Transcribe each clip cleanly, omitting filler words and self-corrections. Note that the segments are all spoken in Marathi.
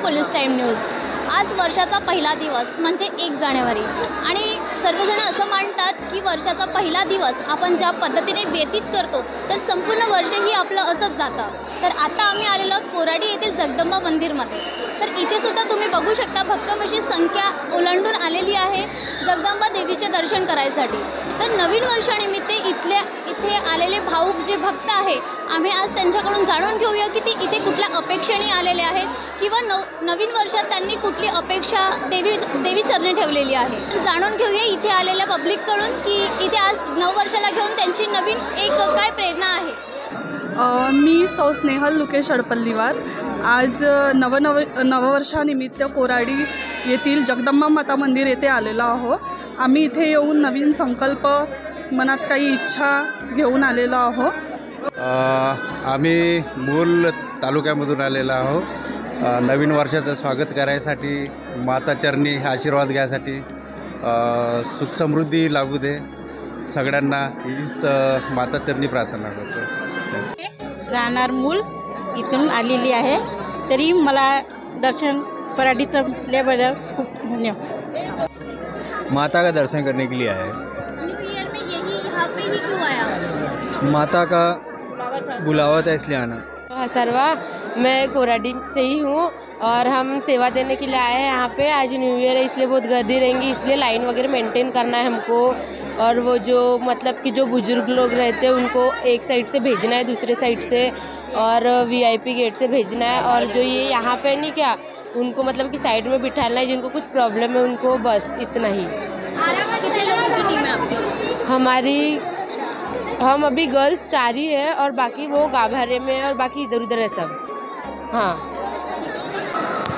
Police time news. आज वर्षाचा पहिला दिवस म्हणजे 1 जानेवारी आणि सर्वजण असं मानतात की वर्षाचा पहिला दिवस आपण ज्या पद्धतीने व्यतीत करतो तर संपूर्ण वर्ष ही आपलं असंच जातं। तर आता आम्ही आलेलो आहोत कोराडी येथील जगदंबा मंदिरमध्ये। तर इथे सुद्धा तुम्ही बघू शकता भक्तांची संख्या ओलांडून आलेली आहे जगदंबा देवीचे दर्शन करायसाठी। तर नवीन वर्षानिमित्त इथे आलेले भाऊक जे भक्त आहे आम्ही आज त्यांच्याकडून जाणून घेऊया की ते इथे कुठल्या अपेक्षेने आलेले आहेत किंवा नवीन वर्षात त्यांनी कुठली अपेक्षा देवी चरणी ठेवलेली आहे। तर जाणून घेऊया इथे आलेल्या पब्लिककडून की इथे आज नववर्षाला घेऊन त्यांची नवीन एक काय प्रेरणा आहे। मी सौ स्नेहल लुकेश अडपल्लीवार आज नववर्षानिमित्त कोराडी येथील जगदंबा माता मंदिर येथे आलेलो आहोत। आम्ही इथे येऊन नवीन संकल्प मनात काही इच्छा घेऊन आलेलो आहोत। आम्ही मूल तालुक्यामधून आलेलो आहोत नवीन वर्षाचं स्वागत करायसाठी, माता चरणी आशीर्वाद घ्यायसाठी। सुख समृद्धी लागू दे सगळ्यांना हीच माता चरणी प्रार्थना करतो। राहणार मूल इथून आलेली आहे, तरी मला दर्शन कोराडीचं मिळाल्याबद्दल खूप धन्यवाद। माता का दर्शन करने के लिए आए। न्यू ईयर में यहाँ पे ही क्यों आया? माता का बुलावा था इसलिए आना। हाँ सर्वा, मैं कोराडी से ही हूँ और हम सेवा देने के लिए आए हैं यहाँ पे। आज न्यू ईयर है इसलिए बहुत गर्दी रहेंगी, इसलिए लाइन वगैरह मेंटेन करना है हमको। और वो जो मतलब कि जो बुजुर्ग लोग रहते हैं उनको एक साइड से भेजना है, दूसरे साइड से और वीआईपी गेट से भेजना है। और जो ये यहाँ पे नहीं क्या उनको मतलब कि साइड में बिठाना है, जिनको कुछ प्रॉब्लम है उनको, बस इतना ही। कितने लोगों की टीम है आपकी? हमारी हम अभी गर्ल्स 4 ही है और बाकी वो गाभारे में और बाकी इधर उधर है सब। हाँ,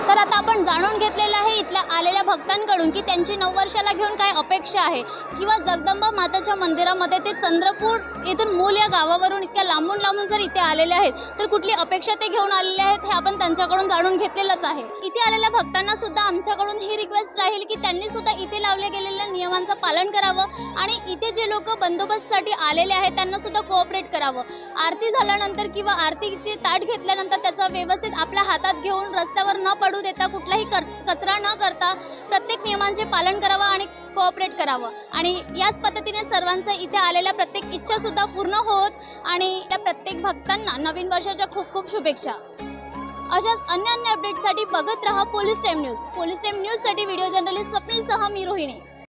तर आता आपण जाणून घेतलेलं आहे इथल्या आलेल्या भक्तांकडून की त्यांची नववर्षाला घेऊन काय अपेक्षा आहे किंवा जगदंबा माताच्या मंदिरामध्ये ते चंद्रपूर येथून मूल या गावावरून इतक्या लांबून जर इथे आलेले आहेत तर कुठली अपेक्षा ते घेऊन आलेले आहेत हे आपण त्यांच्याकडून जाणून घेतलेलंच आहे। इथे आलेल्या भक्तांना सुद्धा आमच्याकडून ही रिक्वेस्ट राहील की त्यांनी सुद्धा इथे लावले गेलेल्या नियमांचं पालन करावं आणि इथे जे लोक बंदोबस्तसाठी आलेले आहेत त्यांना सुद्धा कोऑपरेट करावं। आरती झाल्यानंतर किंवा आरतीचे ताट घेतल्यानंतर त्याचा व्यवस्थित आपल्या हातात घेऊन रस्त्यावर न पडू देता कुठलाही कचरा न करता प्रत्येक नियमांचे पालन करावं आणि कोऑपरेट करावं आणि याच पद्धतीने सर्वांच्या इथे आलेल्या प्रत्येक इच्छा सुद्धा पूर्ण होत आणि त्या प्रत्येक भक्तांना नवीन वर्षाच्या खूप खूप शुभेच्छा। अशाच अन्य अपडेट्ससाठी बघत रहा police time news. Police time न्यूजसाठी व्हिडिओ जर्नलिस्ट स्वप्नील सह मी रोहिणी।